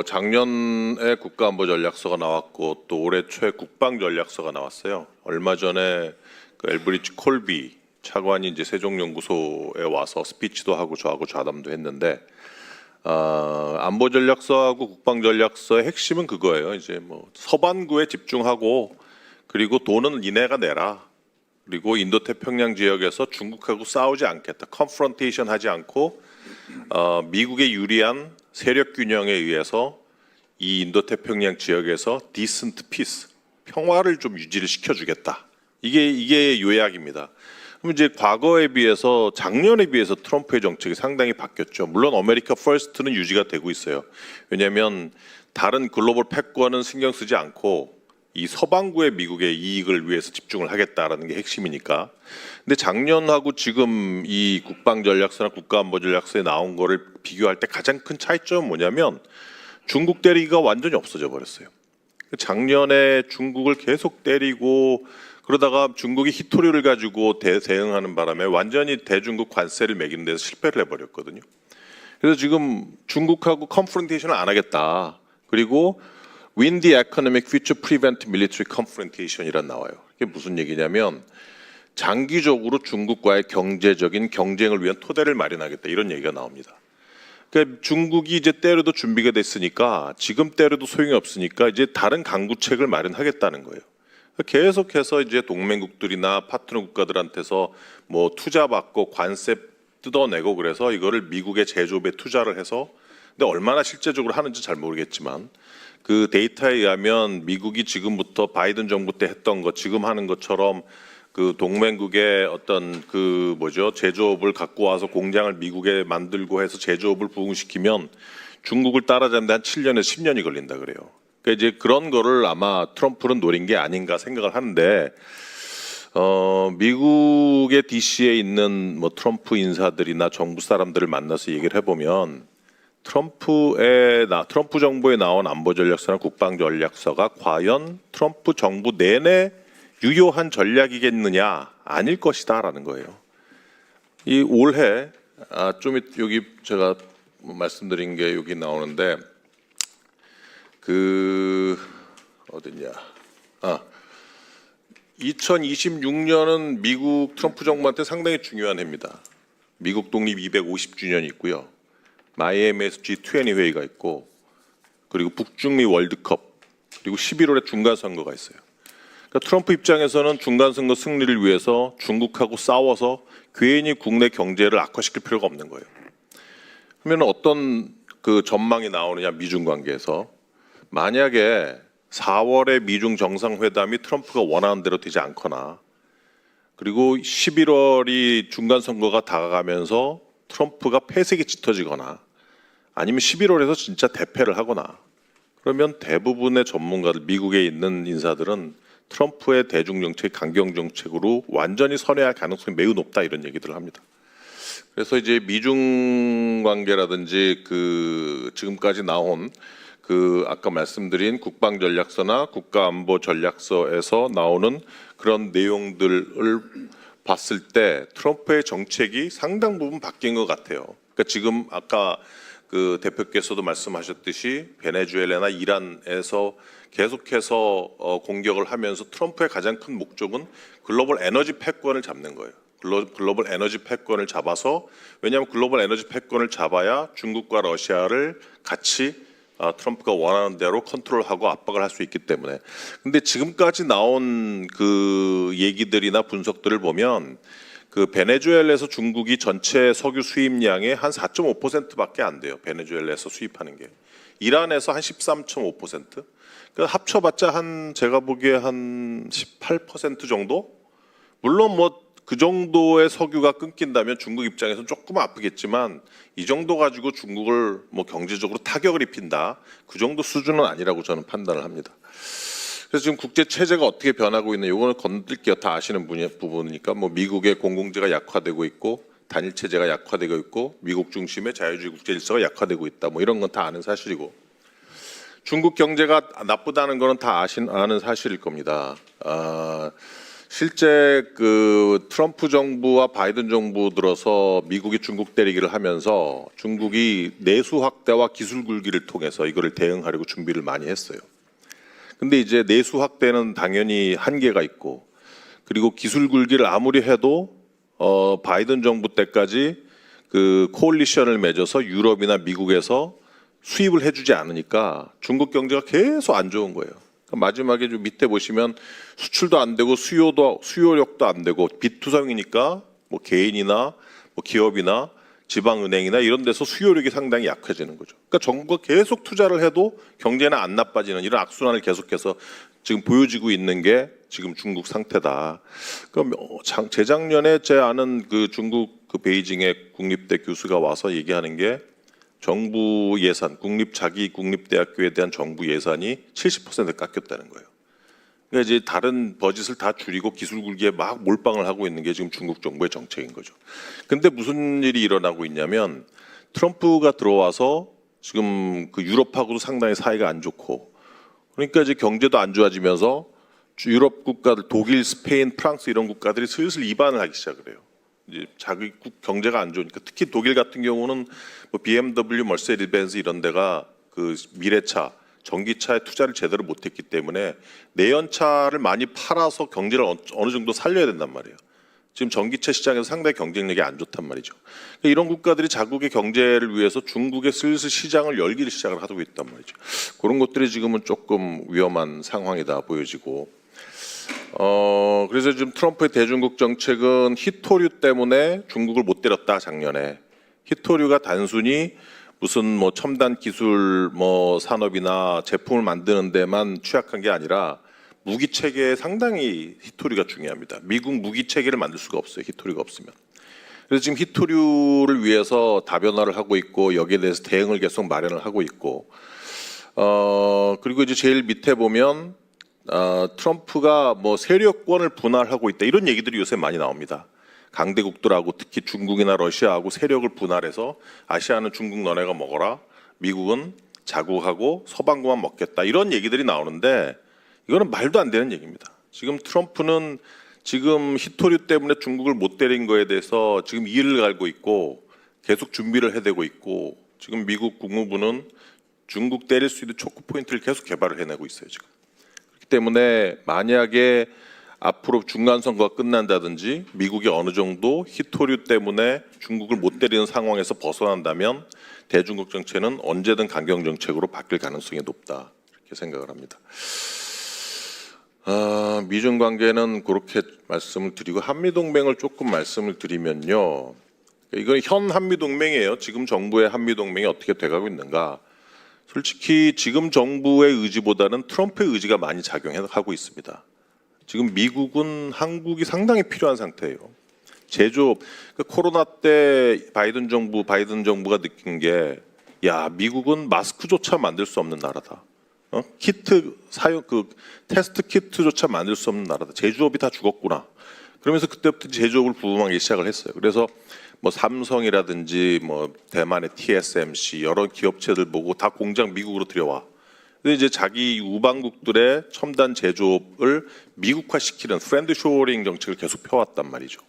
작년에 국가안보전략서가 나왔고 또 올해 초에 국방전략서가 나왔어요. 얼마 전에 그 엘브리지 콜비 차관이 이제 세종연구소에 와서 스피치도 하고 저하고 좌담도 했는데 안보전략서하고 국방전략서의 핵심은 그거예요. 이제 뭐 서반구에 집중하고 그리고 돈은 니네가 내라. 그리고 인도태평양 지역에서 중국하고 싸우지 않겠다. 컨프런테이션 하지 않고 미국에 유리한 세력 균형에 의해서 이 인도태평양 지역에서 디센트 피스, 평화를 좀 유지를 시켜주겠다. 이게 요약입니다. 그럼 이제 과거에 비해서 작년에 비해서 트럼프의 정책이 상당히 바뀌었죠. 물론 아메리카 퍼스트는 유지가 되고 있어요. 왜냐하면 다른 글로벌 패권은 신경 쓰지 않고 이 서방구의 미국의 이익을 위해서 집중을 하겠다라는 게 핵심이니까. 근데 작년하고 지금 이 국방전략서나 국가안보전략서에 나온 거를 비교할 때 가장 큰 차이점은 뭐냐면 중국 때리기가 완전히 없어져 버렸어요. 작년에 중국을 계속 때리고 그러다가 중국이 히토리를 가지고 대응하는 바람에 완전히 대중국 관세를 매기는 데서 실패를 해버렸거든요. 그래서 지금 중국하고 컨프런테이션을 안 하겠다. 그리고 Win the economic future, prevent military confrontation이란 나와요. 이게 무슨 얘기냐면 장기적으로 중국과의 경제적인 경쟁을 위한 토대를 마련하겠다 이런 얘기가 나옵니다. 그러니까 중국이 이제 때려도 준비가 됐으니까 지금 때려도 소용이 없으니까 이제 다른 강구책을 마련하겠다는 거예요. 계속해서 이제 동맹국들이나 파트너 국가들한테서 뭐 투자 받고 관세 뜯어내고 그래서 이거를 미국의 제조업에 투자를 해서 근데 얼마나 실제적으로 하는지 잘 모르겠지만 그 데이터에 의하면 미국이 지금부터 바이든 정부 때 했던 것 지금 하는 것처럼 그 동맹국의 어떤 그 뭐죠 제조업을 갖고 와서 공장을 미국에 만들고 해서 제조업을 부흥시키면 중국을 따라잡는데 한 7년에서 10년이 걸린다 그래요. 그러니까 이제 그런 거를 아마 트럼프는 노린 게 아닌가 생각을 하는데 미국의 DC에 있는 뭐 트럼프 인사들이나 정부 사람들을 만나서 얘기를 해보면 트럼프 정부에 나온 안보전략서나 국방전략서가 과연 트럼프 정부 내내 유효한 전략이겠느냐 아닐 것이다라는 거예요. 이 올해 좀 여기 제가 말씀드린 게 여기 나오는데 그 어딨냐 2026년은 미국 트럼프 정부한테 상당히 중요한 해입니다. 미국 독립 250주년이 있고요. 마이애미에서 G20 회의가 있고 그리고 북중미 월드컵 그리고 11월에 중간선거가 있어요. 그러니까 트럼프 입장에서는 중간선거 승리를 위해서 중국하고 싸워서 괜히 국내 경제를 악화시킬 필요가 없는 거예요. 그러면 어떤 그 전망이 나오느냐 미중 관계에서 만약에 4월에 미중 정상회담이 트럼프가 원하는 대로 되지 않거나 그리고 11월이 중간선거가 다가가면서 트럼프가 패색이 짙어지거나 아니면 11월에서 진짜 대패를 하거나 그러면 대부분의 전문가들 미국에 있는 인사들은 트럼프의 대중정책 강경정책으로 완전히 선회할 가능성이 매우 높다 이런 얘기들을 합니다. 그래서 이제 미중 관계라든지 그 지금까지 나온 그 아까 말씀드린 국방전략서나 국가안보전략서에서 나오는 그런 내용들을 봤을 때 트럼프의 정책이 상당 부분 바뀐 것 같아요. 그러니까 지금 아까 그 대표께서도 말씀하셨듯이 베네수엘라나 이란에서 계속해서 공격을 하면서 트럼프의 가장 큰 목적은 글로벌 에너지 패권을 잡는 거예요. 글로벌 에너지 패권을 잡아서 왜냐하면 글로벌 에너지 패권을 잡아야 중국과 러시아를 같이 트럼프가 원하는 대로 컨트롤하고 압박을 할 수 있기 때문에. 근데 지금까지 나온 그 얘기들이나 분석들을 보면 그 베네수엘라에서 중국이 전체 석유 수입량의 한 4.5%밖에 안 돼요. 베네수엘라에서 수입하는 게. 이란에서 한 13.5%. 그 합쳐봤자 한 제가 보기에 한 18% 정도? 물론 뭐 그 정도의 석유가 끊긴다면 중국 입장에서 조금 아프겠지만 이 정도 가지고 중국을 뭐 경제적으로 타격을 입힌다. 그 정도 수준은 아니라고 저는 판단을 합니다. 그래서 지금 국제 체제가 어떻게 변하고 있는 이거는 건들게요. 다 아시는 부분이니까 뭐 미국의 공공재가 약화되고 있고 단일 체제가 약화되고 있고 미국 중심의 자유주의 국제 질서가 약화되고 있다. 뭐 이런 건 다 아는 사실이고 중국 경제가 나쁘다는 거는 다 아는 사실일 겁니다. 실제 그 트럼프 정부와 바이든 정부 들어서 미국이 중국 때리기를 하면서 중국이 내수 확대와 기술 굴기를 통해서 이거를 대응하려고 준비를 많이 했어요. 근데 이제 내수 확대는 당연히 한계가 있고, 그리고 기술 굴기를 아무리 해도 바이든 정부 때까지 그 코올리션을 맺어서 유럽이나 미국에서 수입을 해주지 않으니까 중국 경제가 계속 안 좋은 거예요. 마지막에 좀 밑에 보시면 수출도 안 되고 수요력도 안 되고 빚투성이니까 뭐 개인이나 뭐 기업이나 지방은행이나 이런 데서 수요력이 상당히 약해지는 거죠. 그러니까 정부가 계속 투자를 해도 경제는 안 나빠지는 이런 악순환을 계속해서 지금 보여지고 있는 게 지금 중국 상태다. 그럼 재작년에 제 아는 그 중국 그 베이징의 국립대 교수가 와서 얘기하는 게 정부 예산, 자기 국립대학교에 대한 정부 예산이 70% 깎였다는 거예요. 그러니까 이제 다른 버짓을 다 줄이고 기술 굴기에 막 몰빵을 하고 있는 게 지금 중국 정부의 정책인 거죠. 근데 무슨 일이 일어나고 있냐면 트럼프가 들어와서 지금 그 유럽하고도 상당히 사이가 안 좋고, 그러니까 이제 경제도 안 좋아지면서 유럽 국가들, 독일, 스페인, 프랑스 이런 국가들이 슬슬 이반을 하기 시작을 해요. 이제 자기 경제가 안 좋으니까, 특히 독일 같은 경우는 뭐 BMW, 머세디스 벤츠 이런 데가 그 미래차, 전기차에 투자를 제대로 못했기 때문에 내연차를 많이 팔아서 경제를 어느 정도 살려야 된단 말이에요. 지금 전기차 시장에서 상당히 경쟁력이 안 좋단 말이죠. 그러니까 이런 국가들이 자국의 경제를 위해서 중국에 슬슬 시장을 열기를 시작을 하고 있단 말이죠. 그런 것들이 지금은 조금 위험한 상황이다 보여지고, 그래서 지금 트럼프의 대중국 정책은 히토류 때문에 중국을 못 때렸다 작년에. 히토류가 단순히 무슨 뭐 첨단 기술 뭐 산업이나 제품을 만드는 데만 취약한 게 아니라 무기 체계에 상당히 히토류가 중요합니다. 미국 무기 체계를 만들 수가 없어요, 히토류가 없으면. 그래서 지금 히토류를 위해서 다변화를 하고 있고, 여기에 대해서 대응을 계속 마련을 하고 있고, 그리고 이제 제일 밑에 보면 트럼프가 뭐 세력권을 분할하고 있다 이런 얘기들이 요새 많이 나옵니다. 강대국들하고 특히 중국이나 러시아하고 세력을 분할해서 아시아는 중국 너네가 먹어라, 미국은 자국하고 서방구만 먹겠다 이런 얘기들이 나오는데, 이거는 말도 안 되는 얘기입니다. 지금 트럼프는 지금 히토류 때문에 중국을 못 때린 거에 대해서 지금 이를 갈고 있고 계속 준비를 해대고 있고, 지금 미국 국무부는 중국 때릴 수 있는 초크 포인트를 계속 개발을 해내고 있어요 지금. 그렇기 때문에 만약에 앞으로 중간 선거가 끝난다든지 미국이 어느 정도 히토류 때문에 중국을 못 때리는 상황에서 벗어난다면 대중국 정책은 언제든 강경 정책으로 바뀔 가능성이 높다 이렇게 생각을 합니다. 미중 관계는 그렇게 말씀을 드리고, 한미 동맹을 조금 말씀을 드리면요, 이건 현 한미 동맹이에요. 지금 정부의 한미 동맹이 어떻게 돼가고 있는가? 솔직히 지금 정부의 의지보다는 트럼프의 의지가 많이 작용하고 있습니다. 지금 미국은 한국이 상당히 필요한 상태예요. 제조업, 코로나 때 바이든 정부가 느낀 게, 야, 미국은 마스크조차 만들 수 없는 나라다. 키트 사용, 테스트 키트조차 만들 수 없는 나라다. 제조업이 다 죽었구나. 그러면서 그때부터 제조업을 부흥하기 시작을 했어요. 그래서 뭐 삼성이라든지 뭐 대만의 TSMC 여러 기업체들 보고 다 공장 미국으로 들여와. 근데 이제 자기 우방국들의 첨단 제조업을 미국화시키는 프렌드 쇼어링 정책을 계속 펴왔단 말이죠.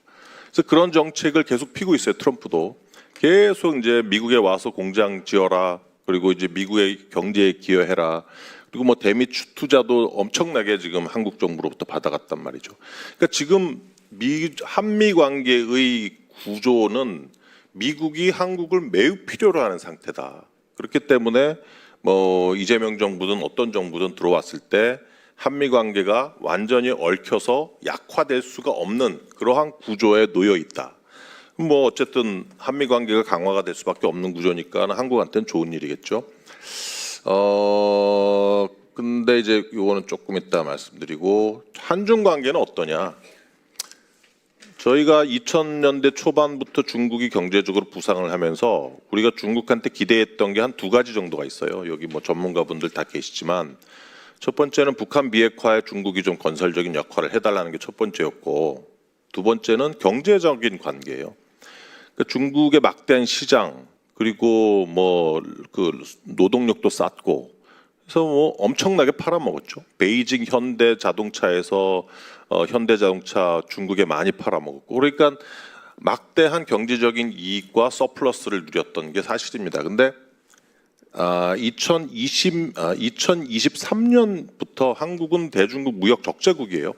그래서 그런 정책을 계속 피고 있어요. 트럼프도 계속 이제 미국에 와서 공장 지어라. 그리고 이제 미국의 경제에 기여해라. 그리고 뭐 대미 투자도 엄청나게 지금 한국 정부로부터 받아갔단 말이죠. 그러니까 지금 한미 관계의 구조는 미국이 한국을 매우 필요로 하는 상태다. 그렇기 때문에 뭐 이재명 정부든 어떤 정부든 들어왔을 때 한미 관계가 완전히 얽혀서 약화될 수가 없는 그러한 구조에 놓여 있다. 뭐 어쨌든 한미 관계가 강화가 될 수밖에 없는 구조니까 한국한테는 좋은 일이겠죠. 근데 이제 이거는 조금 이따 말씀드리고, 한중 관계는 어떠냐? 저희가 2000년대 초반부터 중국이 경제적으로 부상을 하면서 우리가 중국한테 기대했던 게 한 두 가지 정도가 있어요. 여기 뭐 전문가분들 다 계시지만, 첫 번째는 북한 비핵화에 중국이 좀 건설적인 역할을 해달라는 게 첫 번째였고, 두 번째는 경제적인 관계예요. 그러니까 중국의 막대한 시장, 그리고 뭐 그 노동력도 쌌고 그래서 뭐 엄청나게 팔아먹었죠. 베이징 현대자동차에서 현대자동차 중국에 많이 팔아먹었고, 그러니까 막대한 경제적인 이익과 서플러스를 누렸던 게 사실입니다. 근데 2023년부터 한국은 대중국 무역 적자국이에요.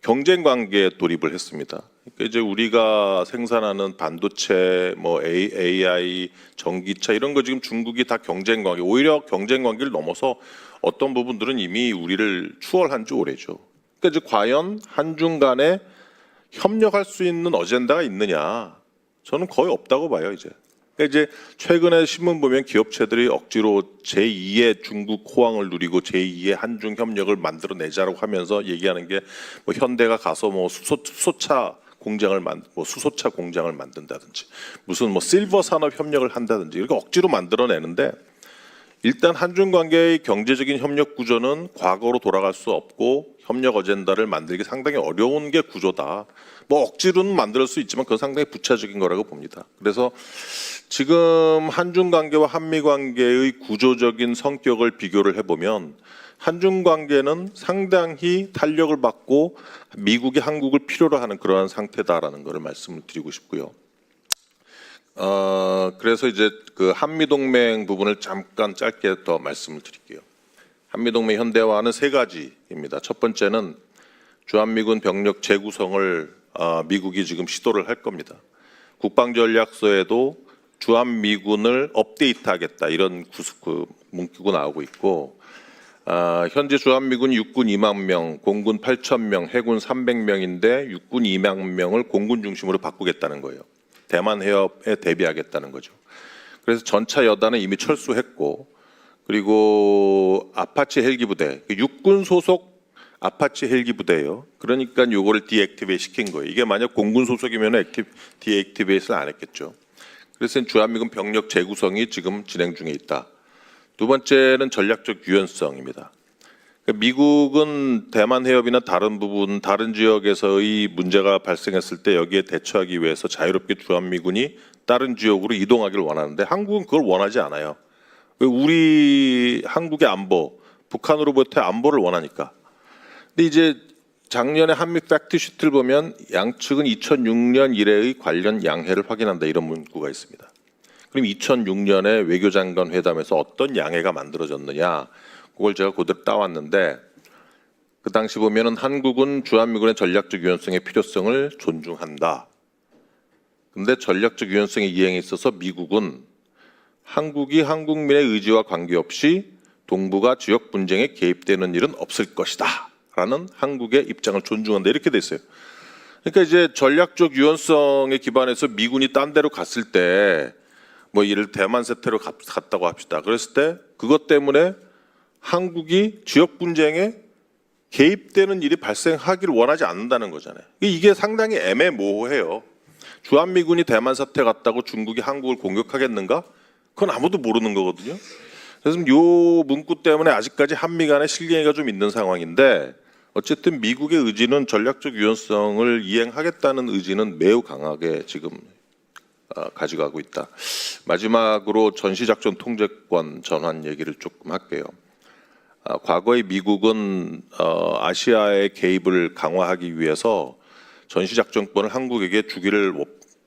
경쟁 관계에 돌입을 했습니다. 그러니까 이제 우리가 생산하는 반도체, 뭐 AI, 전기차 이런 거 지금 중국이 다 경쟁 관계, 오히려 경쟁 관계를 넘어서 어떤 부분들은 이미 우리를 추월한 지 오래죠. 그러니까 이제 과연 한중 간에 협력할 수 있는 어젠다가 있느냐? 저는 거의 없다고 봐요, 이제. 그러니까 이제 최근에 신문 보면 기업체들이 억지로 제2의 중국 호황을 누리고 제2의 한중 협력을 만들어내자라고 하면서 얘기하는 게 뭐 현대가 가서 뭐 수소차 공장을 수소차 공장을 만든다든지 무슨 뭐 실버 산업 협력을 한다든지 이렇게 억지로 만들어내는데, 일단 한중 관계의 경제적인 협력 구조는 과거로 돌아갈 수 없고 협력 어젠다를 만들기 상당히 어려운 게 구조다. 뭐 억지로는 만들 수 있지만 그건 상당히 부차적인 거라고 봅니다. 그래서 지금 한중 관계와 한미 관계의 구조적인 성격을 비교를 해보면 한중 관계는 상당히 탄력을 받고 미국이 한국을 필요로 하는 그러한 상태다라는 것을 말씀을 드리고 싶고요. 그래서 이제 그 한미 동맹 부분을 잠깐 짧게 더 말씀을 드릴게요. 한미 동맹 현대화는 세 가지입니다. 첫 번째는 주한미군 병력 재구성을 미국이 지금 시도를 할 겁니다. 국방전략서에도 주한미군을 업데이트하겠다 이런 문구가 나오고 있고, 현재 주한미군 육군 2만 명, 공군 8천 명, 해군 300명인데 육군 2만 명을 공군 중심으로 바꾸겠다는 거예요. 대만 해협에 대비하겠다는 거죠. 그래서 전차 여단은 이미 철수했고, 그리고 아파치 헬기 부대, 육군 소속 아파치 헬기 부대예요. 그러니까 요거를 디액티베이트 시킨 거예요. 이게 만약 공군 소속이면 디액티베이트를 안 했겠죠. 그래서 주한미군 병력 재구성이 지금 진행 중에 있다. 두 번째는 전략적 유연성입니다. 미국은 대만 해협이나 다른 부분, 다른 지역에서의 문제가 발생했을 때 여기에 대처하기 위해서 자유롭게 주한미군이 다른 지역으로 이동하기를 원하는데 한국은 그걸 원하지 않아요. 왜? 우리 한국의 안보, 북한으로부터의 안보를 원하니까. 근데 이제 작년에 한미 팩트시트를 보면 양측은 2006년 이래의 관련 양해를 확인한다 이런 문구가 있습니다. 그럼 2006년에 외교장관 회담에서 어떤 양해가 만들어졌느냐? 그걸 제가 그대로 따왔는데, 그 당시 보면은 한국은 주한미군의 전략적 유연성의 필요성을 존중한다. 근데 전략적 유연성의 이행에 있어서 미국은 한국이 한국민의 의지와 관계없이 동북아 지역 분쟁에 개입되는 일은 없을 것이다. 라는 한국의 입장을 존중한다. 이렇게 돼 있어요. 그러니까 이제 전략적 유연성에 기반해서 미군이 딴 데로 갔을 때, 뭐 예를 대만 세태로 갔다고 합시다. 그랬을 때 그것 때문에 한국이 지역 분쟁에 개입되는 일이 발생하기를 원하지 않는다는 거잖아요. 이게 상당히 애매모호해요. 주한미군이 대만 사태 갔다고 중국이 한국을 공격하겠는가? 그건 아무도 모르는 거거든요. 그래서 이 문구 때문에 아직까지 한미 간의 실갱이가 좀 있는 상황인데, 어쨌든 미국의 의지는 전략적 유연성을 이행하겠다는 의지는 매우 강하게 지금 가져가고 있다. 마지막으로 전시작전 통제권 전환 얘기를 조금 할게요. 과거에 미국은 아시아의 개입을 강화하기 위해서 전시작전권을 한국에게 주기를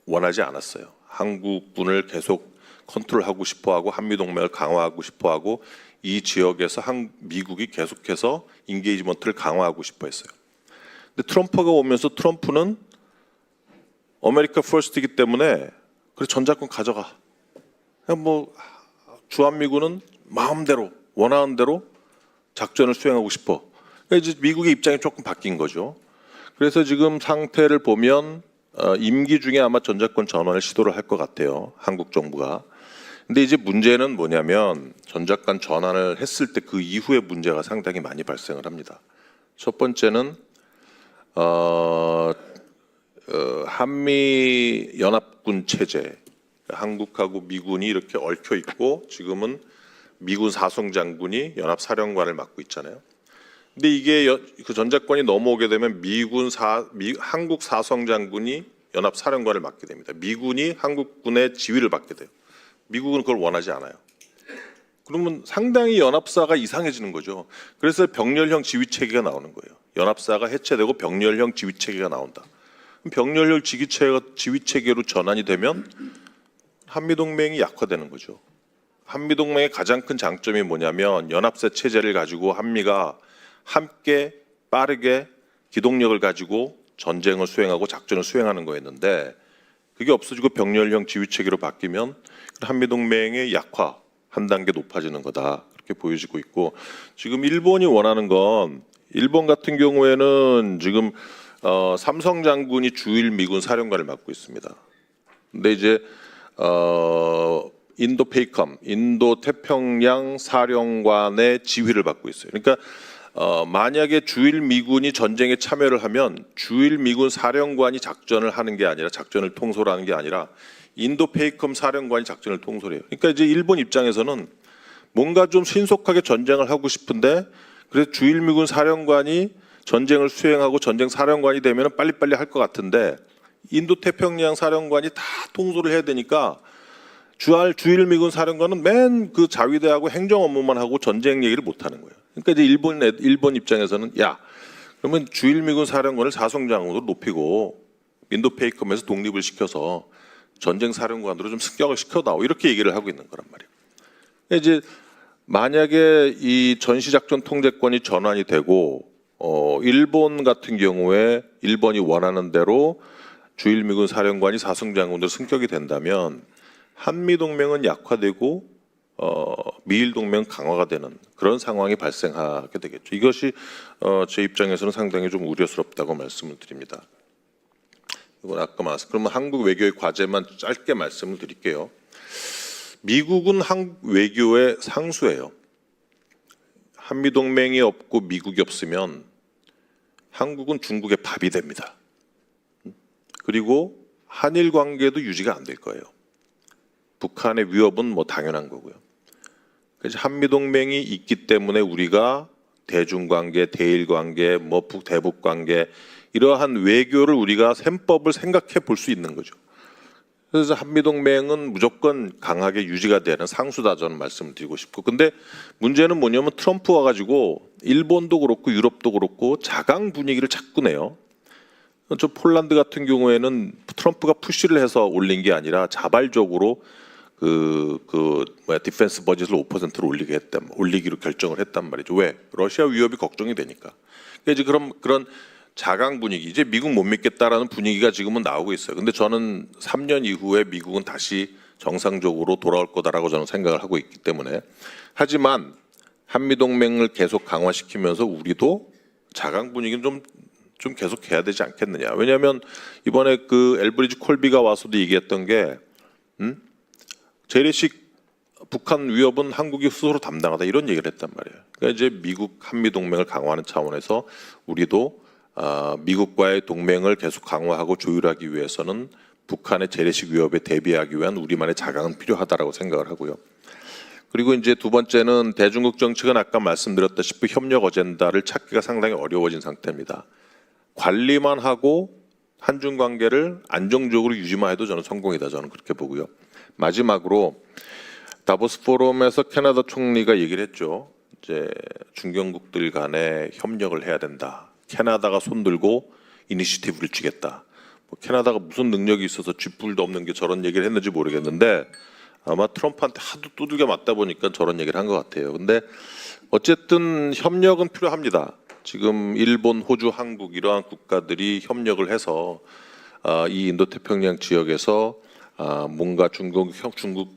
원하지 않았어요. 한국군을 계속 컨트롤하고 싶어하고 한미동맹을 강화하고 싶어하고 이 지역에서 미국이 계속해서 인게이지먼트를 강화하고 싶어했어요. 근데 트럼프가 오면서 트럼프는 아메리카 퍼스트이기 때문에 그래 전작권 가져가. 그냥 뭐 주한미군은 마음대로 원하는 대로 작전을 수행하고 싶어. 그러니까 이제 미국의 입장이 조금 바뀐 거죠. 그래서 지금 상태를 보면 임기 중에 아마 전작권 전환을 시도를 할 것 같아요. 한국 정부가. 근데 이제 문제는 뭐냐면 전작권 전환을 했을 때 그 이후에 문제가 상당히 많이 발생을 합니다. 첫 번째는 한미 연합군 체제, 한국하고 미군이 이렇게 얽혀 있고 지금은 미군 사성장군이 연합사령관을 맡고 있잖아요. 근데 이게 그 전작권이 넘어오게 되면 한국 사성장군이 연합사령관을 맡게 됩니다. 미군이 한국군의 지휘를 받게 돼요. 미국은 그걸 원하지 않아요. 그러면 상당히 연합사가 이상해지는 거죠. 그래서 병렬형 지휘체계가 나오는 거예요. 연합사가 해체되고 병렬형 지휘체계가 나온다. 병렬형 지휘체계로 전환이 되면 한미동맹이 약화되는 거죠. 한미동맹의 가장 큰 장점이 뭐냐면 연합사 체제를 가지고 한미가 함께 빠르게 기동력을 가지고 전쟁을 수행하고 작전을 수행하는 거였는데 그게 없어지고 병렬형 지휘체계로 바뀌면 한미동맹의 약화 한 단계 높아지는 거다. 그렇게 보여지고 있고 지금 일본이 원하는 건 일본 같은 경우에는 지금 삼성 장군이 주일 미군 사령관을 맡고 있습니다. 근데 이제 인도 페이컴, 인도 태평양 사령관의 지휘를 받고 있어요. 그러니까 만약에 주일 미군이 전쟁에 참여를 하면 주일 미군 사령관이 작전을 하는 게 아니라 작전을 통솔하는 게 아니라 인도 페이컴 사령관이 작전을 통솔해요. 그러니까 이제 일본 입장에서는 뭔가 좀 신속하게 전쟁을 하고 싶은데 그래서 주일 미군 사령관이 전쟁을 수행하고 전쟁 사령관이 되면 빨리빨리 할 것 같은데 인도 태평양 사령관이 다 통솔을 해야 되니까 주일 미군 사령관은 맨 그 자위대하고 행정 업무만 하고 전쟁 얘기를 못 하는 거예요. 그러니까 이제 일본 입장에서는 야 그러면 주일 미군 사령관을 사성장으로 높이고 인도 페이컴에서 독립을 시켜서 전쟁 사령관으로 좀 승격을 시켜다오 이렇게 얘기를 하고 있는 거란 말이에요. 이제 만약에 이 전시작전 통제권이 전환이 되고 일본 같은 경우에 일본이 원하는 대로 주일 미군 사령관이 사성장군으로 승격이 된다면 한미 동맹은 약화되고 미일 동맹 강화가 되는 그런 상황이 발생하게 되겠죠. 이것이 제 입장에서는 상당히 좀 우려스럽다고 말씀을 드립니다. 이건 아까 말씀. 그러면 한국 외교의 과제만 짧게 말씀을 드릴게요. 미국은 한국 외교의 상수예요. 한미 동맹이 없고 미국이 없으면 한국은 중국의 밥이 됩니다. 그리고 한일 관계도 유지가 안 될 거예요. 북한의 위협은 뭐 당연한 거고요. 그래서 한미 동맹이 있기 때문에 우리가 대중 관계, 대일 관계, 뭐 북대북 관계 이러한 외교를 우리가 셈법을 생각해 볼 수 있는 거죠. 그래서 한미 동맹은 무조건 강하게 유지가 되는 상수다 저는 말씀을 드리고 싶고 근데 문제는 뭐냐면 트럼프 와가지고 일본도 그렇고 유럽도 그렇고 자강 분위기를 자꾸 내요. 저 폴란드 같은 경우에는 트럼프가 푸시를 해서 올린 게 아니라 자발적으로 디펜스 버짓을 5%로 올리기로 결정을 했단 말이죠. 왜? 러시아 위협이 걱정이 되니까. 그러니까 이제 그런 자강 분위기, 이제 미국 못 믿겠다라는 분위기가 지금은 나오고 있어요. 근데 저는 3년 이후에 미국은 다시 정상적으로 돌아올 거다라고 저는 생각을 하고 있기 때문에 하지만 한미 동맹을 계속 강화시키면서 우리도 자강 분위기는 좀 계속 해야 되지 않겠느냐. 왜냐하면 이번에 그 엘브리지 콜비가 와서도 얘기했던 게 재래식 북한 위협은 한국이 스스로 담당하다 이런 얘기를 했단 말이에요. 그러니까 이제 미국 한미 동맹을 강화하는 차원에서 우리도 미국과의 동맹을 계속 강화하고 조율하기 위해서는 북한의 재래식 위협에 대비하기 위한 우리만의 자강은 필요하다라고 생각을 하고요. 그리고 이제 두 번째는 대중국 정책은 아까 말씀드렸다시피 협력 어젠다를 찾기가 상당히 어려워진 상태입니다. 관리만 하고 한중 관계를 안정적으로 유지만 해도 저는 성공이다. 저는 그렇게 보고요. 마지막으로 다보스 포럼에서 캐나다 총리가 얘기를 했죠. 이제 중견국들 간에 협력을 해야 된다. 캐나다가 손들고 이니시티브를 쥐겠다. 뭐 캐나다가 무슨 능력이 있어서 쥐뿔도 없는 게 저런 얘기를 했는지 모르겠는데 아마 트럼프한테 하도 두들겨 맞다 보니까 저런 얘기를 한 것 같아요. 근데 어쨌든 협력은 필요합니다. 지금 일본, 호주, 한국 이러한 국가들이 협력을 해서 이 인도태평양 지역에서 뭔가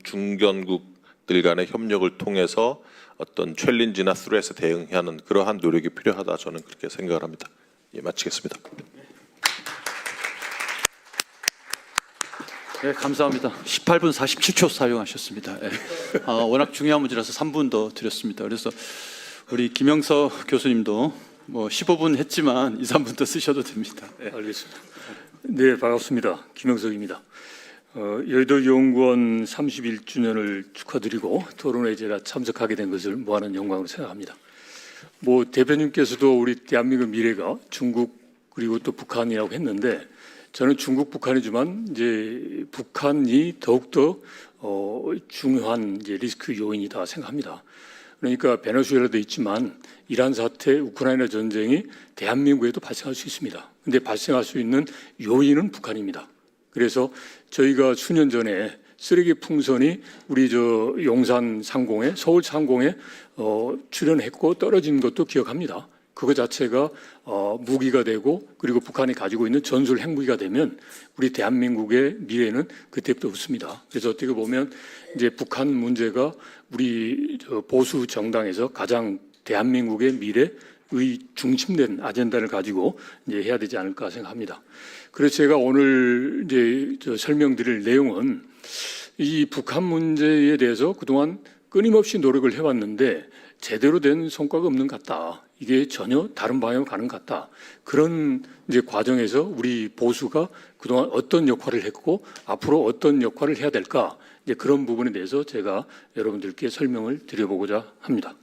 중견국들 간의 협력을 통해서 어떤 챌린지나 스트레스에 대응하는 그러한 노력이 필요하다. 저는 그렇게 생각을 합니다. 예, 마치겠습니다. 네, 감사합니다. 18분 47초 사용하셨습니다. 네. 워낙 중요한 문제라서 3분 더 드렸습니다. 그래서 우리 김영석 교수님도 뭐 15분 했지만 2, 3분 더 쓰셔도 됩니다. 네. 알겠습니다. 네, 반갑습니다. 김영석입니다. 여의도 연구원 31주년을 축하드리고 토론회에 제가 참석하게 된 것을 무한한 영광으로 생각합니다. 뭐 대표님께서도 우리 대한민국 미래가 중국 그리고 또 북한이라고 했는데 저는 중국 북한이지만 이제 북한이 더욱더 중요한 이제 리스크 요인이다 생각합니다. 그러니까 베네수엘라도 있지만 이란 사태, 우크라이나 전쟁이 대한민국에도 발생할 수 있습니다. 근데 발생할 수 있는 요인은 북한입니다. 그래서 저희가 수년 전에 쓰레기 풍선이 우리 용산 상공에, 서울 상공에 출현했고 떨어진 것도 기억합니다. 그거 자체가 무기가 되고 그리고 북한이 가지고 있는 전술 핵무기가 되면 우리 대한민국의 미래는 그때부터 없습니다. 그래서 어떻게 보면 이제 북한 문제가 우리 보수 정당에서 가장 대한민국의 미래의 중심된 아젠다를 가지고 이제 해야 되지 않을까 생각합니다. 그래서 제가 오늘 이제 설명드릴 내용은 이 북한 문제에 대해서 그동안 끊임없이 노력을 해왔는데 제대로 된 성과가 없는 것 같다. 이게 전혀 다른 방향으로 가는 것 같다. 그런 이제 과정에서 우리 보수가 그동안 어떤 역할을 했고 앞으로 어떤 역할을 해야 될까? 이제 그런 부분에 대해서 제가 여러분들께 설명을 드려보고자 합니다.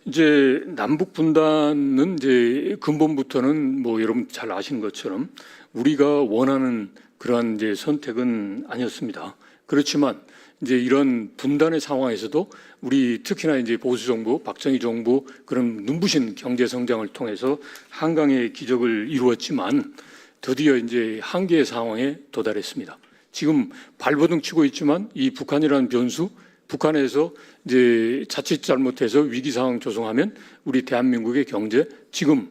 이제 남북 분단은 이제 근본부터는 뭐 여러분 잘 아시는 것처럼 우리가 원하는 그러한 이제 선택은 아니었습니다. 그렇지만 이제 이런 분단의 상황에서도 우리 특히나 이제 보수 정부, 박정희 정부 그런 눈부신 경제 성장을 통해서 한강의 기적을 이루었지만 드디어 이제 한계의 상황에 도달했습니다. 지금 발버둥 치고 있지만 이 북한이라는 변수, 북한에서 이제 자칫 잘못해서 위기 상황 조성하면 우리 대한민국의 경제, 지금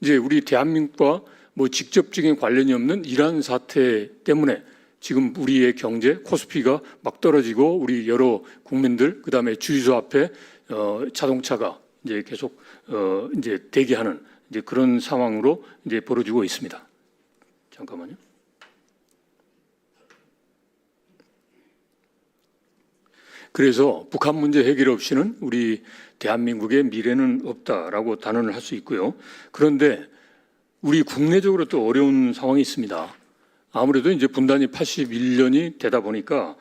이제 우리 대한민국과 뭐 직접적인 관련이 없는 이란 사태 때문에 지금 우리의 경제 코스피가 막 떨어지고 우리 여러 국민들 그다음에 주유소 앞에 자동차가 이제 계속 이제 대기하는 이제 그런 상황으로 이제 벌어지고 있습니다. 잠깐만요. 그래서 북한 문제 해결 없이는 우리 대한민국의 미래는 없다라고 단언을 할 수 있고요. 그런데 우리 국내적으로 또 어려운 상황이 있습니다. 아무래도 이제 분단이 81년이 되다 보니까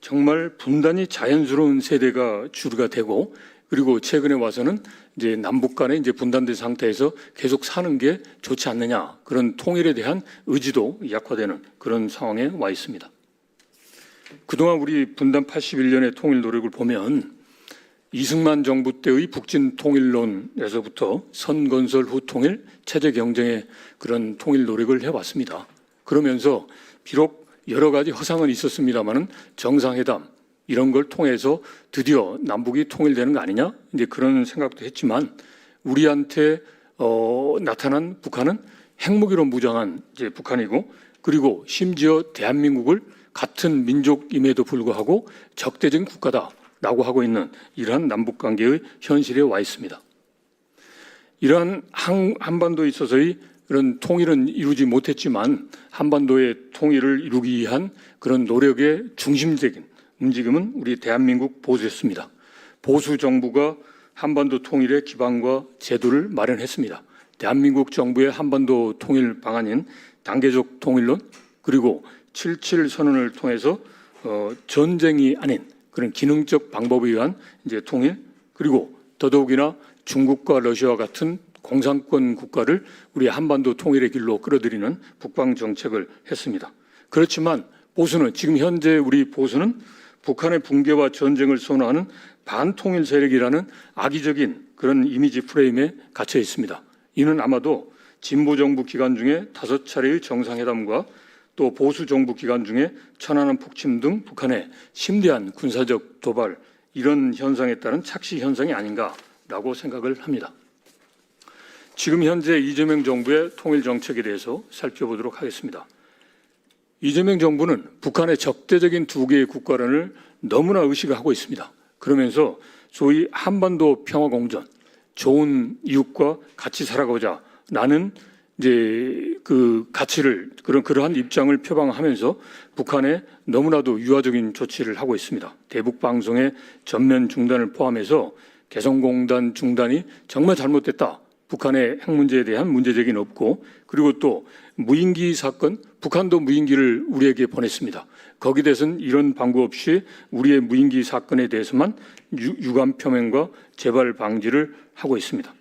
정말 분단이 자연스러운 세대가 주류가 되고 그리고 최근에 와서는 이제 남북 간에 이제 분단된 상태에서 계속 사는 게 좋지 않느냐 그런 통일에 대한 의지도 약화되는 그런 상황에 와 있습니다. 그동안 우리 분단 81년의 통일 노력을 보면 이승만 정부 때의 북진 통일론에서부터 선건설 후 통일, 체제 경쟁의 그런 통일 노력을 해왔습니다. 그러면서 비록 여러 가지 허상은 있었습니다만은 정상회담 이런 걸 통해서 드디어 남북이 통일되는 거 아니냐 이제 그런 생각도 했지만 우리한테 나타난 북한은 핵무기로 무장한 이제 북한이고 그리고 심지어 대한민국을 같은 민족임에도 불구하고 적대적인 국가다라고 하고 있는 이러한 남북 관계의 현실에 와 있습니다. 이러한 한반도에 있어서의 그런 통일은 이루지 못했지만 한반도의 통일을 이루기 위한 그런 노력의 중심적인 움직임은 우리 대한민국 보수였습니다. 보수 정부가 한반도 통일의 기반과 제도를 마련했습니다. 대한민국 정부의 한반도 통일 방안인 단계적 통일론 그리고 77 선언을 통해서 전쟁이 아닌 그런 기능적 방법에 의한 이제 통일 그리고 더더욱이나 중국과 러시아와 같은 공산권 국가를 우리 한반도 통일의 길로 끌어들이는 북방 정책을 했습니다. 그렇지만 보수는 지금 현재 우리 보수는 북한의 붕괴와 전쟁을 선호하는 반통일 세력이라는 악의적인 그런 이미지 프레임에 갇혀 있습니다. 이는 아마도 진보 정부 기간 중에 5차례의 정상회담과 또 보수 정부 기간 중에 천안함 폭침 등 북한의 심대한 군사적 도발 이런 현상에 따른 착시 현상이 아닌가라고 생각을 합니다. 지금 현재 이재명 정부의 통일 정책에 대해서 살펴보도록 하겠습니다. 이재명 정부는 북한의 적대적인 두 개의 국가론을 너무나 의식하고 있습니다. 그러면서 소위 한반도 평화공전, 좋은 이웃과 같이 살아가자 라는 이제 그 가치를 그러한 입장을 표방하면서 북한에 너무나도 유화적인 조치를 하고 있습니다. 대북 방송의 전면 중단을 포함해서 개성공단 중단이 정말 잘못됐다. 북한의 핵 문제에 대한 문제제기는 없고 그리고 또 무인기 사건, 북한도 무인기를 우리에게 보냈습니다. 거기에 대해서는 이런 방구 없이 우리의 무인기 사건에 대해서만 유감 표명과 재발 방지를 하고 있습니다.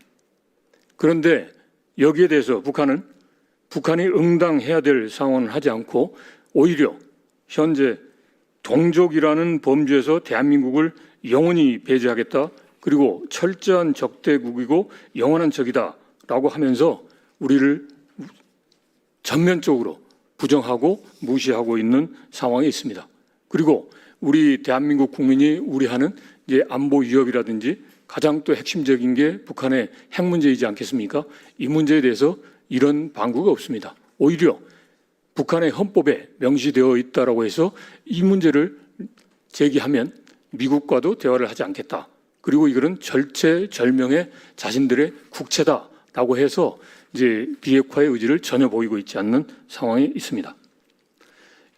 그런데 여기에 대해서 북한이 응당해야 될 상황을 하지 않고 오히려 현재 동족이라는 범주에서 대한민국을 영원히 배제하겠다. 그리고 철저한 적대국이고 영원한 적이다라고 하면서 우리를 전면적으로 부정하고 무시하고 있는 상황에 있습니다. 그리고 우리 대한민국 국민이 우려하는 이제 안보 위협이라든지 가장 또 핵심적인 게 북한의 핵 문제이지 않겠습니까? 이 문제에 대해서 이런 방구가 없습니다. 오히려 북한의 헌법에 명시되어 있다라고 해서 이 문제를 제기하면 미국과도 대화를 하지 않겠다. 그리고 이거는 절체절명의 자신들의 국채다라고 해서 이제 비핵화의 의지를 전혀 보이고 있지 않는 상황에 있습니다.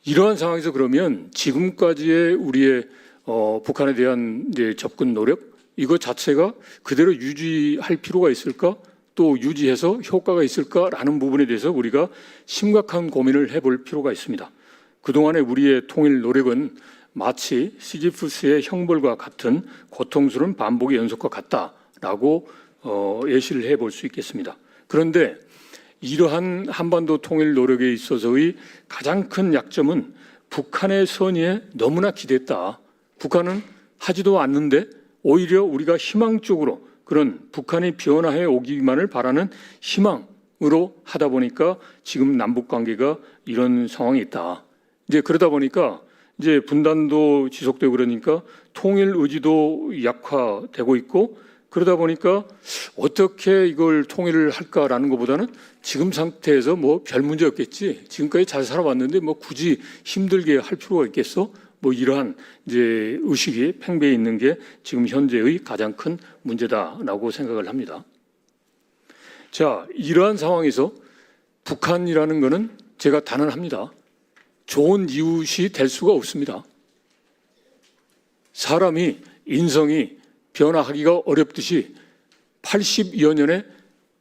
이러한 상황에서 그러면 지금까지의 우리의 북한에 대한 이제 접근 노력 이거 자체가 그대로 유지할 필요가 있을까? 또 유지해서 효과가 있을까라는 부분에 대해서 우리가 심각한 고민을 해볼 필요가 있습니다. 그동안의 우리의 통일 노력은 마치 시지프스의 형벌과 같은 고통스러운 반복의 연속과 같다라고 예시를 해볼 수 있겠습니다. 그런데 이러한 한반도 통일 노력에 있어서의 가장 큰 약점은 북한의 선의에 너무나 기댔다. 북한은 하지도 않는데 오히려 우리가 희망적으로 그런 북한이 변화해 오기만을 바라는 희망으로 하다 보니까 지금 남북 관계가 이런 상황이 있다. 이제 그러다 보니까 이제 분단도 지속되고 그러니까 통일 의지도 약화되고 있고 그러다 보니까 어떻게 이걸 통일을 할까라는 것보다는 지금 상태에서 뭐 별 문제 없겠지. 지금까지 잘 살아왔는데 뭐 굳이 힘들게 할 필요가 있겠어? 뭐 이러한 이제 의식이 팽배해 있는 게 지금 현재의 가장 큰 문제다라고 생각을 합니다. 자, 이러한 상황에서 북한이라는 것은 제가 단언합니다. 좋은 이웃이 될 수가 없습니다. 사람이 인성이 변화하기가 어렵듯이 80여 년의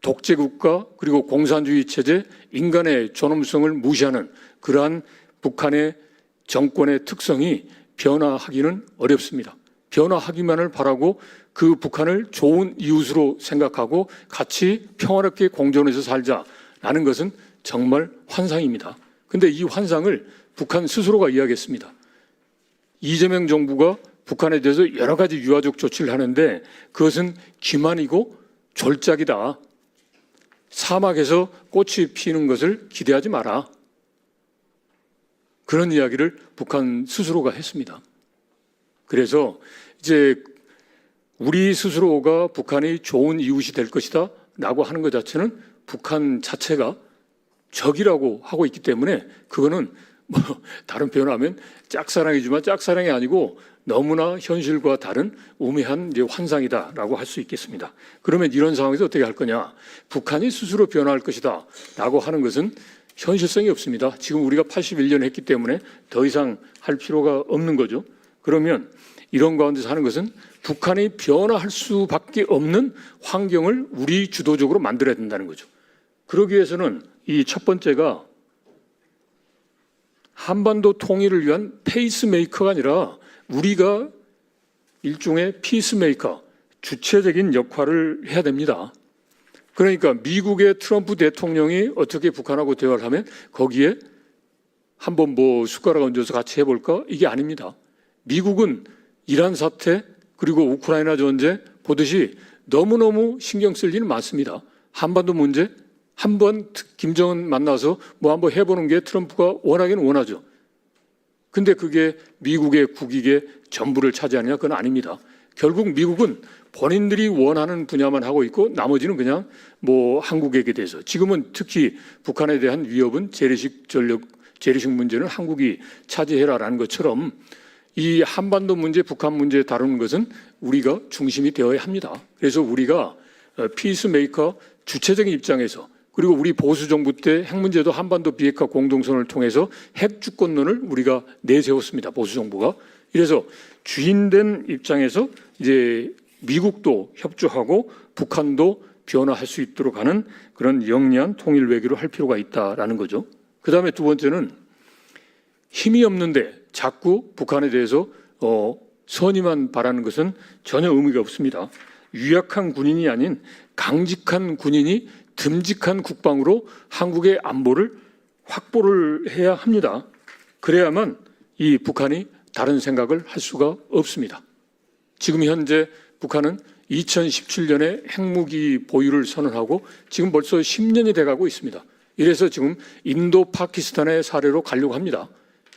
독재국가 그리고 공산주의 체제, 인간의 존엄성을 무시하는 그러한 북한의 정권의 특성이 변화하기는 어렵습니다. 변화하기만을 바라고 그 북한을 좋은 이웃으로 생각하고 같이 평화롭게 공존해서 살자라는 것은 정말 환상입니다. 그런데 이 환상을 북한 스스로가 이야기했습니다. 이재명 정부가 북한에 대해서 여러 가지 유화적 조치를 하는데 그것은 기만이고 졸작이다. 사막에서 꽃이 피는 것을 기대하지 마라. 그런 이야기를 북한 스스로가 했습니다. 그래서 이제 우리 스스로가 북한이 좋은 이웃이 될 것이다 라고 하는 것 자체는 북한 자체가 적이라고 하고 있기 때문에 그거는 뭐 다른 표현하면 짝사랑이지만 짝사랑이 아니고 너무나 현실과 다른 우매한 이제 환상이다라고 할 수 있겠습니다. 그러면 이런 상황에서 어떻게 할 거냐? 북한이 스스로 변화할 것이다 라고 하는 것은 현실성이 없습니다. 지금 우리가 81년 했기 때문에 더 이상 할 필요가 없는 거죠. 그러면 이런 가운데서 하는 것은 북한이 변화할 수밖에 없는 환경을 우리 주도적으로 만들어야 된다는 거죠. 그러기 위해서는 이 첫 번째가 한반도 통일을 위한 페이스메이커가 아니라 우리가 일종의 피스메이커, 주체적인 역할을 해야 됩니다. 그러니까 미국의 트럼프 대통령이 어떻게 북한하고 대화를 하면 거기에 한번 뭐 숟가락 얹어서 같이 해볼까? 이게 아닙니다. 미국은 이란 사태 그리고 우크라이나 전쟁 보듯이 너무너무 신경 쓸 일은 많습니다. 한반도 문제 한번 김정은 만나서 뭐 한번 해보는 게 트럼프가 원하기는 원하죠. 근데 그게 미국의 국익의 전부를 차지하느냐? 그건 아닙니다. 결국 미국은 본인들이 원하는 분야만 하고 있고 나머지는 그냥 뭐 한국에게 대해서 지금은 특히 북한에 대한 위협은 재래식 문제는 한국이 차지해라라는 것처럼 이 한반도 문제, 북한 문제 다루는 것은 우리가 중심이 되어야 합니다. 그래서 우리가 피스메이커 주체적인 입장에서 그리고 우리 보수 정부 때 핵 문제도 한반도 비핵화 공동선언을 통해서 핵 주권론을 우리가 내세웠습니다. 보수 정부가. 이래서 주인된 입장에서 이제 미국도 협조하고 북한도 변화할 수 있도록 하는 그런 영리한 통일 외교를 할 필요가 있다라는 거죠. 그다음에 두 번째는 힘이 없는데 자꾸 북한에 대해서 선의만 바라는 것은 전혀 의미가 없습니다. 유약한 군인이 아닌 강직한 군인이 듬직한 국방으로 한국의 안보를 확보를 해야 합니다. 그래야만 이 북한이 다른 생각을 할 수가 없습니다. 지금 현재 북한은 2017년에 핵무기 보유를 선언하고 지금 벌써 10년이 돼가고 있습니다. 이래서 지금 인도 파키스탄의 사례로 가려고 합니다.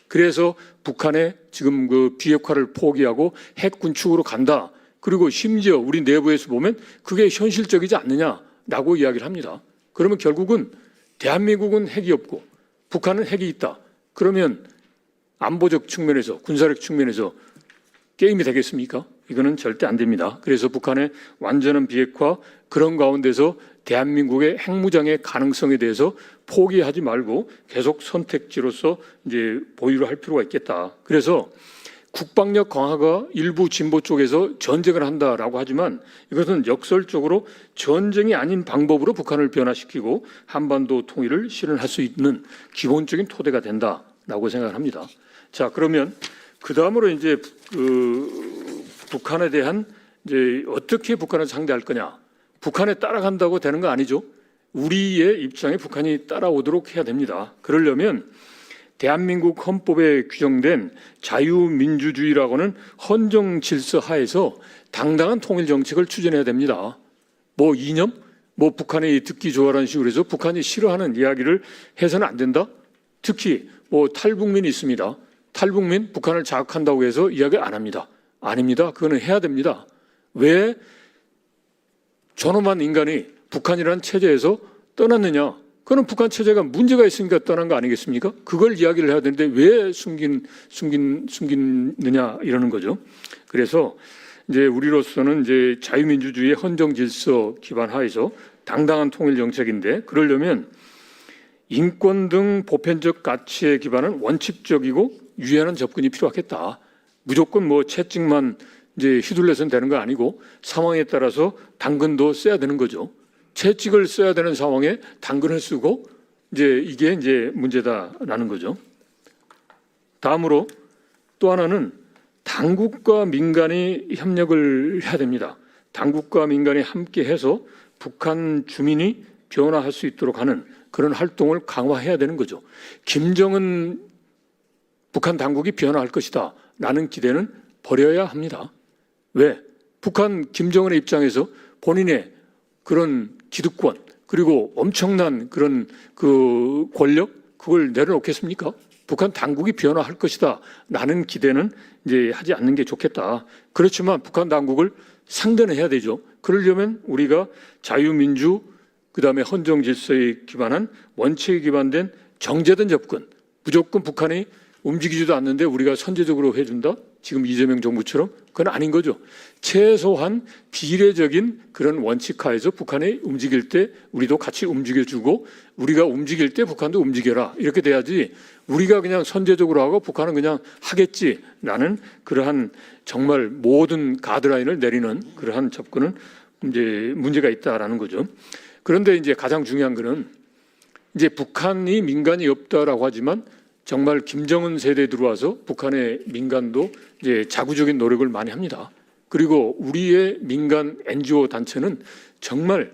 그래서 북한의 지금 그 비핵화를 포기하고 핵 군축으로 간다. 그리고 심지어 우리 내부에서 보면 그게 현실적이지 않느냐라고 이야기를 합니다. 그러면 결국은 대한민국은 핵이 없고 북한은 핵이 있다. 그러면 안보적 측면에서 군사력 측면에서 게임이 되겠습니까? 이거는 절대 안 됩니다. 그래서 북한의 완전한 비핵화 그런 가운데서 대한민국의 핵무장의 가능성에 대해서 포기하지 말고 계속 선택지로서 이제 보유를 할 필요가 있겠다. 그래서 국방력 강화가 일부 진보 쪽에서 전쟁을 한다라고 하지만 이것은 역설적으로 전쟁이 아닌 방법으로 북한을 변화시키고 한반도 통일을 실현할 수 있는 기본적인 토대가 된다라고 생각을 합니다. 자, 그러면 그 다음으로 이제 북한에 대한 이제 어떻게 북한을 상대할 거냐? 북한에 따라간다고 되는 거 아니죠? 우리의 입장에 북한이 따라오도록 해야 됩니다. 그러려면 대한민국 헌법에 규정된 자유민주주의라고는 헌정 질서 하에서 당당한 통일 정책을 추진해야 됩니다. 뭐 이념? 뭐 북한이 듣기 좋아라는 식으로 해서 북한이 싫어하는 이야기를 해서는 안 된다? 특히 뭐 탈북민이 있습니다. 탈북민 북한을 자극한다고 해서 이야기 안 합니다. 아닙니다. 그거는 해야 됩니다. 왜 존엄한 인간이 북한이라는 체제에서 떠났느냐? 그건 북한 체제가 문제가 있으니까 떠난 거 아니겠습니까? 그걸 이야기를 해야 되는데 왜 숨기느냐 이러는 거죠. 그래서 이제 우리로서는 이제 자유민주주의의 헌정 질서 기반 하에서 당당한 통일 정책인데 그러려면 인권 등 보편적 가치에 기반한 원칙적이고 유연한 접근이 필요하겠다. 무조건 뭐 채찍만 이제 휘둘러서는 되는 거 아니고 상황에 따라서 당근도 써야 되는 거죠. 채찍을 써야 되는 상황에 당근을 쓰고 이게 이제 문제다라는 거죠. 다음으로 또 하나는 당국과 민간이 협력을 해야 됩니다. 당국과 민간이 함께해서 북한 주민이 변화할 수 있도록 하는 그런 활동을 강화해야 되는 거죠. 김정은 북한 당국이 변화할 것이다 라는 기대는 버려야 합니다. 왜? 북한 김정은의 입장에서 본인의 그런 기득권 그리고 엄청난 그런 그 권력 그걸 내려놓겠습니까? 북한 당국이 변화할 것이다 라는 기대는 이제 하지 않는 게 좋겠다. 그렇지만 북한 당국을 상대는 해야 되죠. 그러려면 우리가 자유민주 그다음에 헌정 질서에 기반한 원칙에 기반된 정제된 접근 무조건 북한이 움직이지도 않는데 우리가 선제적으로 해준다? 지금 이재명 정부처럼 그건 아닌 거죠. 최소한 비례적인 그런 원칙하에서 북한이 움직일 때 우리도 같이 움직여주고 우리가 움직일 때 북한도 움직여라 이렇게 돼야지 우리가 그냥 선제적으로 하고 북한은 그냥 하겠지라는 그러한 정말 모든 가드라인을 내리는 그러한 접근은 이제 문제가 있다라는 거죠. 그런데 이제 가장 중요한 거는 이제 북한이 민간이 없다라고 하지만 정말 김정은 세대에 들어와서 북한의 민간도 이제 자구적인 노력을 많이 합니다. 그리고 우리의 민간 NGO 단체는 정말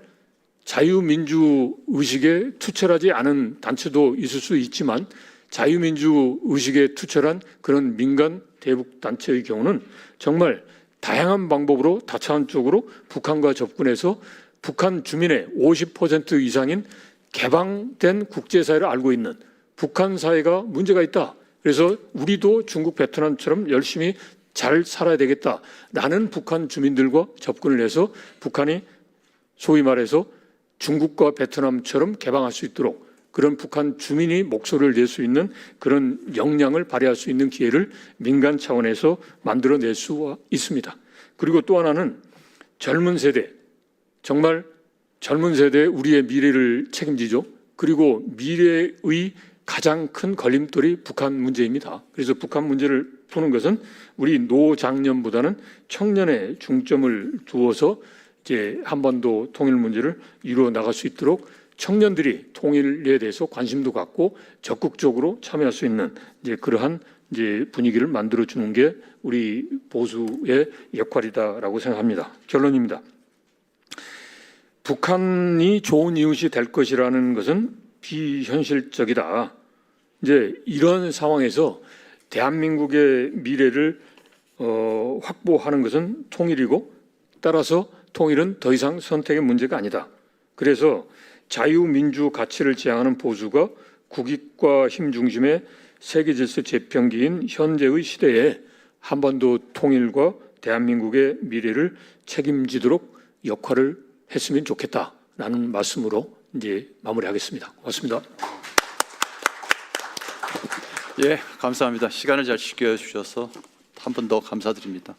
자유민주 의식에 투철하지 않은 단체도 있을 수 있지만 자유민주 의식에 투철한 그런 민간 대북 단체의 경우는 정말 다양한 방법으로 다차원적으로 북한과 접근해서 북한 주민의 50% 이상인 개방된 국제사회를 알고 있는 북한 사회가 문제가 있다. 그래서 우리도 중국, 베트남처럼 열심히 잘 살아야 되겠다라는 북한 주민들과 접근을 해서 북한이 소위 말해서 중국과 베트남처럼 개방할 수 있도록 그런 북한 주민이 목소리를 낼 수 있는 그런 역량을 발휘할 수 있는 기회를 민간 차원에서 만들어낼 수가 있습니다. 그리고 또 하나는 젊은 세대, 정말 젊은 세대 우리의 미래를 책임지죠. 그리고 미래의 가장 큰 걸림돌이 북한 문제입니다. 그래서 북한 문제를 푸는 것은 우리 노장년보다는 청년에 중점을 두어서 이제 한반도 통일 문제를 이루어 나갈 수 있도록 청년들이 통일에 대해서 관심도 갖고 적극적으로 참여할 수 있는 이제 그러한 이제 분위기를 만들어 주는 게 우리 보수의 역할이다라고 생각합니다. 결론입니다. 북한이 좋은 이웃이 될 것이라는 것은 비현실적이다. 이제 이런 상황에서 대한민국의 미래를 확보하는 것은 통일이고 따라서 통일은 더 이상 선택의 문제가 아니다. 그래서 자유민주 가치를 지향하는 보수가 국익과 힘 중심의 세계 질서 재편기인 현재의 시대에 한반도 통일과 대한민국의 미래를 책임지도록 역할을 했으면 좋겠다라는 말씀으로 이제 마무리하겠습니다. 고맙습니다. 예, 감사합니다. 시간을 잘 지켜주셔서 한 번 더 감사드립니다.